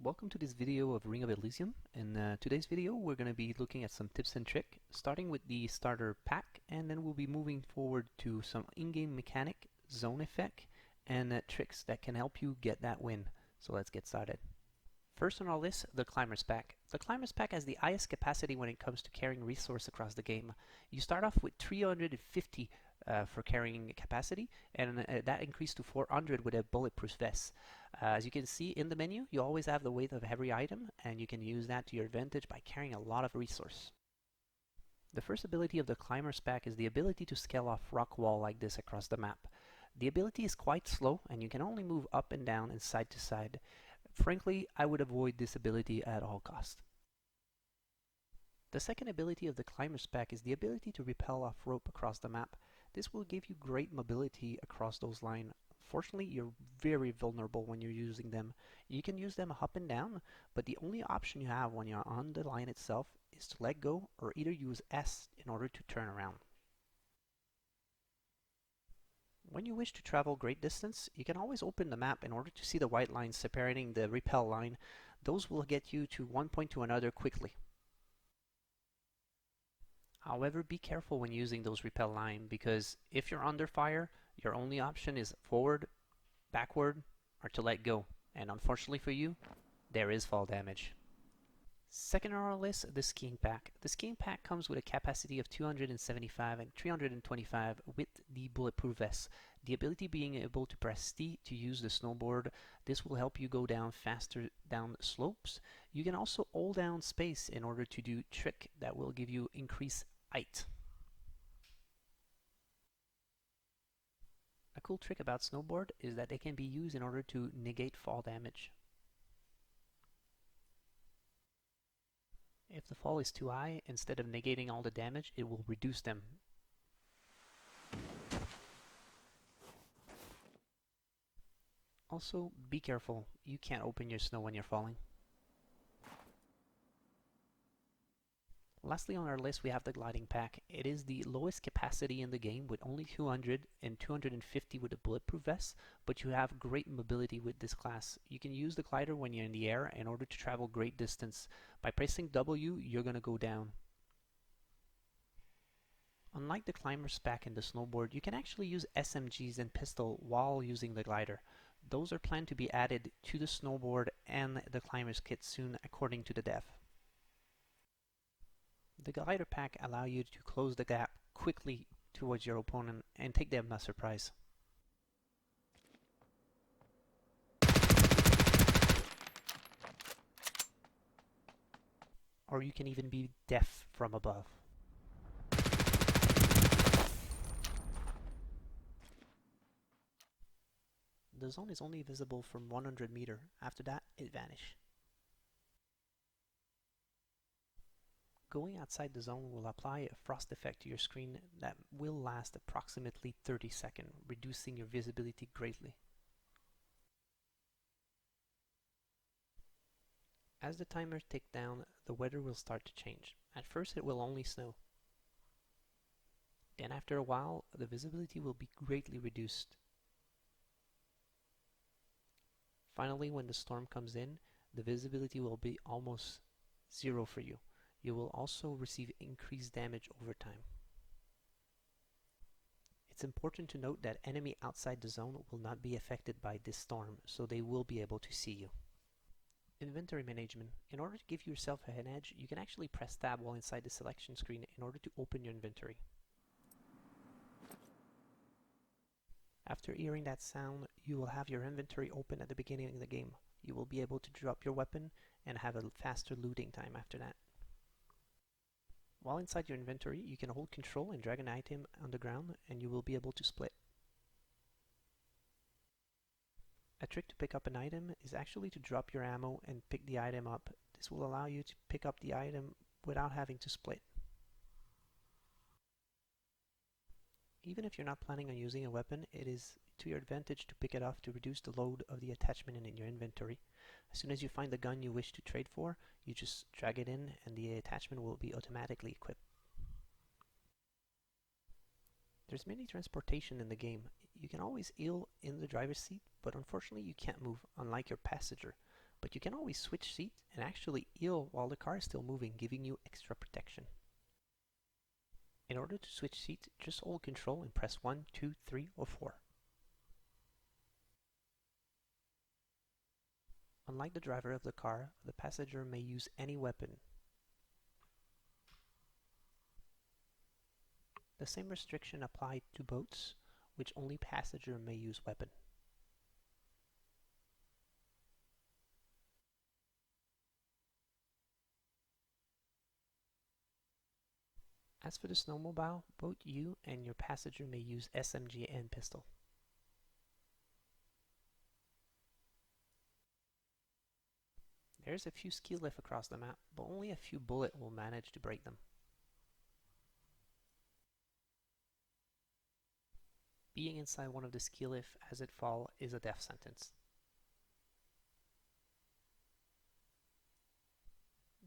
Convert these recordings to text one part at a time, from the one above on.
Welcome to this video of Ring of Elysium. In today's video we're going to be looking at some tips and tricks, starting with the starter pack, and then we'll be moving forward to some in-game mechanic, zone effect, and tricks that can help you get that win. So let's get started. First on our list, the Climbers Pack. The Climbers Pack has the highest capacity when it comes to carrying resource across the game. You start off with 350 for carrying capacity, and that increased to 400 with a bulletproof vest. As you can see in the menu, you always have the weight of every item, and you can use that to your advantage by carrying a lot of resource. The first ability of the Climbers Pack is the ability to scale off rock wall like this across the map. The ability is quite slow, and you can only move up and down and side to side. Frankly, I would avoid this ability at all costs. The second ability of the Climbers Pack is the ability to rappel off rope across the map. This will give you great mobility across those lines. Unfortunately, you're very vulnerable when you're using them. You can use them up and down, but the only option you have when you're on the line itself is to let go or either use S in order to turn around. When you wish to travel great distance, you can always open the map in order to see the white lines separating the rappel line. Those will get you to one point to another quickly. However, be careful when using those rappel lines, because if you're under fire, your only option is forward, backward, or to let go. And unfortunately for you, there is fall damage. Second on our list, the Skiing Pack. The Skiing Pack comes with a capacity of 275 and 325 with the bulletproof vest. The ability being able to press T to use the snowboard. This will help you go down faster down slopes. You can also hold down space in order to do trick that will give you increased height. A cool trick about snowboard is that they can be used in order to negate fall damage. If the fall is too high, instead of negating all the damage, it will reduce them. Also, be careful. You can't open your snow when you're falling. Lastly on our list we have the Gliding Pack. It is the lowest capacity in the game with only 200 and 250 with a bulletproof vest, but you have great mobility with this class. You can use the glider when you're in the air in order to travel great distance. By pressing W, you're going to go down. Unlike the Climbers Pack and the snowboard, you can actually use SMGs and pistol while using the glider. Those are planned to be added to the snowboard and the Climbers kit soon according to the dev. The glider pack allows you to close the gap quickly towards your opponent and take them by surprise. Or you can even be deaf from above. The zone is only visible from 100 meters. After that, it vanishes. Going outside the zone will apply a frost effect to your screen that will last approximately 30 seconds, reducing your visibility greatly. As the timer ticks down, the weather will start to change. At first it will only snow. Then after a while, the visibility will be greatly reduced. Finally, when the storm comes in, the visibility will be almost zero for you. You will also receive increased damage over time. It's important to note that enemy outside the zone will not be affected by this storm, so they will be able to see you. Inventory management. In order to give yourself an edge, you can actually press tab while inside the selection screen in order to open your inventory. After hearing that sound, you will have your inventory open at the beginning of the game. You will be able to drop your weapon and have a faster looting time after that. While inside your inventory, you can hold control and drag an item on the ground and you will be able to split. A trick to pick up an item is actually to drop your ammo and pick the item up. This will allow you to pick up the item without having to split. Even if you're not planning on using a weapon, it is to your advantage to pick it up to reduce the load of the attachment in your inventory. As soon as you find the gun you wish to trade for, you just drag it in and the attachment will be automatically equipped. There's many transportation in the game. You can always heal in the driver's seat, but unfortunately you can't move, unlike your passenger. but you can always switch seat and actually heal while the car is still moving, giving you extra protection. In order to switch seats, just hold control and press 1, 2, 3, or 4. Unlike the driver of the car, the passenger may use any weapon. The same restriction applied to boats, which only passenger may use weapon. As for the snowmobile, both you and your passenger may use SMG and pistol. There's a few ski lifts across the map, but only a few bullets will manage to break them. Being inside one of the ski lifts as it falls is a death sentence.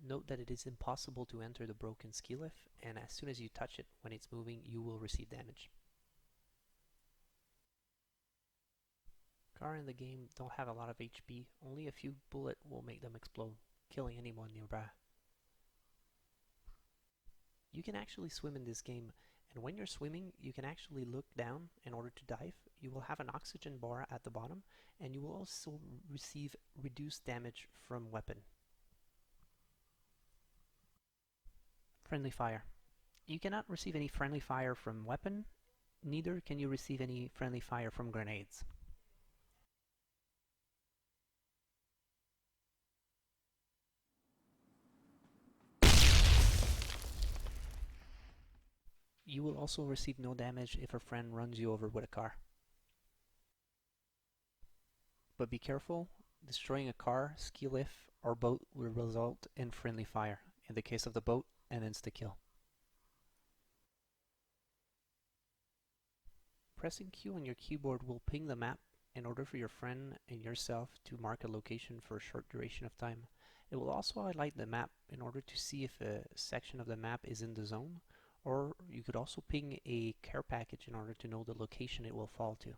Note that it is impossible to enter the broken ski lift, and as soon as you touch it when it's moving, you will receive damage. Cars in the game don't have a lot of HP, only a few bullets will make them explode, killing anyone nearby. You can actually swim in this game, and when you're swimming, you can actually look down in order to dive. You will have an oxygen bar at the bottom, and you will also receive reduced damage from weapon. Friendly fire. You cannot receive any friendly fire from weapon, neither can you receive any friendly fire from grenades. You will also receive no damage if a friend runs you over with a car. But be careful, destroying a car, ski lift, or boat will result in friendly fire. In the case of the boat, an insta-kill. Pressing Q on your keyboard will ping the map in order for your friend and yourself to mark a location for a short duration of time. It will also highlight the map in order to see if a section of the map is in the zone, or you could also ping a care package in order to know the location it will fall to.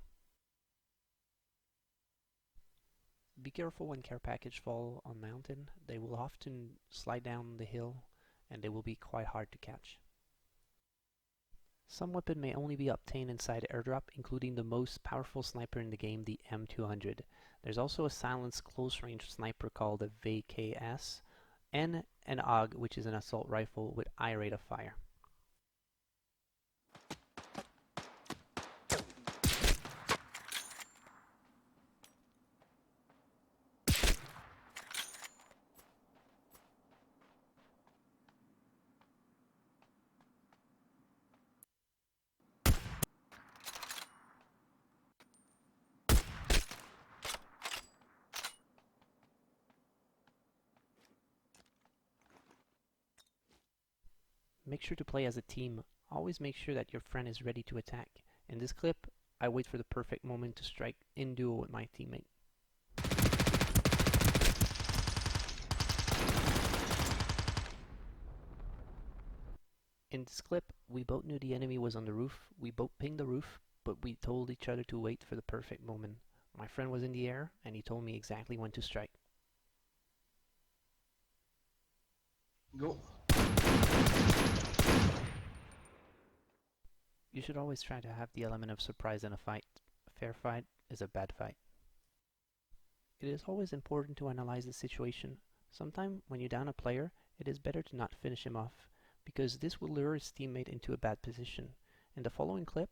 Be careful when care package fall on mountain. They will often slide down the hill and they will be quite hard to catch. Some weapon may only be obtained inside airdrop, including the most powerful sniper in the game, the M200. There's also a silenced close-range sniper called the VKS, and an AUG, which is an assault rifle with high rate of fire. Make sure to play as a team. Always make sure that your friend is ready to attack. In this clip, I wait for the perfect moment to strike in duo with my teammate. In this clip, we both knew the enemy was on the roof. We both pinged the roof, but we told each other to wait for the perfect moment. My friend was in the air, and he told me exactly when to strike. Go. You should always try to have the element of surprise in a fight. A fair fight is a bad fight. It is always important to analyze the situation. Sometimes when you down a player, it is better to not finish him off, because this will lure his teammate into a bad position. In the following clip,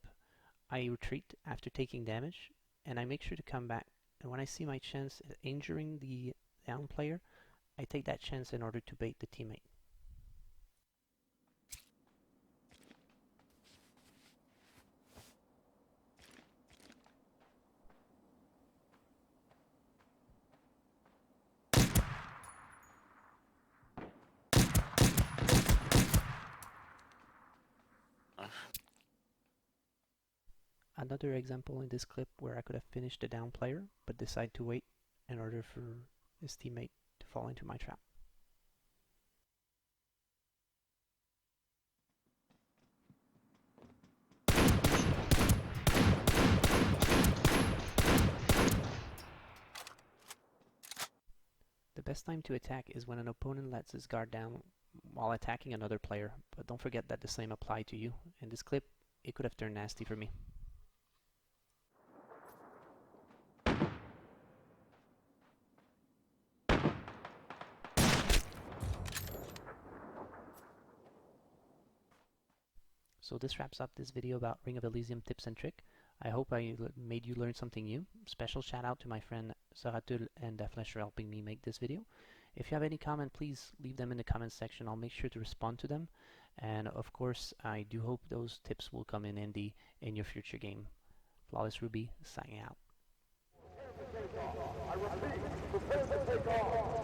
I retreat after taking damage, and I make sure to come back. And when I see my chance at injuring the down player, I take that chance in order to bait the teammate. Another example in this clip where I could have finished the down player, but decide to wait in order for his teammate to fall into my trap. best time to attack is when an opponent lets his guard down while attacking another player, but don't forget that the same apply to you. In this clip, it could have turned nasty for me. So this wraps up this video about Ring of Elysium tips and trick. I hope I made you learn something new. Special shout out to my friend Saratul and Flesh for helping me make this video. If you have any comment, please leave them in the comments section. I'll make sure to respond to them. And of course, I do hope those tips will come in handy in your future game. Flawless Ruby, signing out. I repeat, prepare to take off.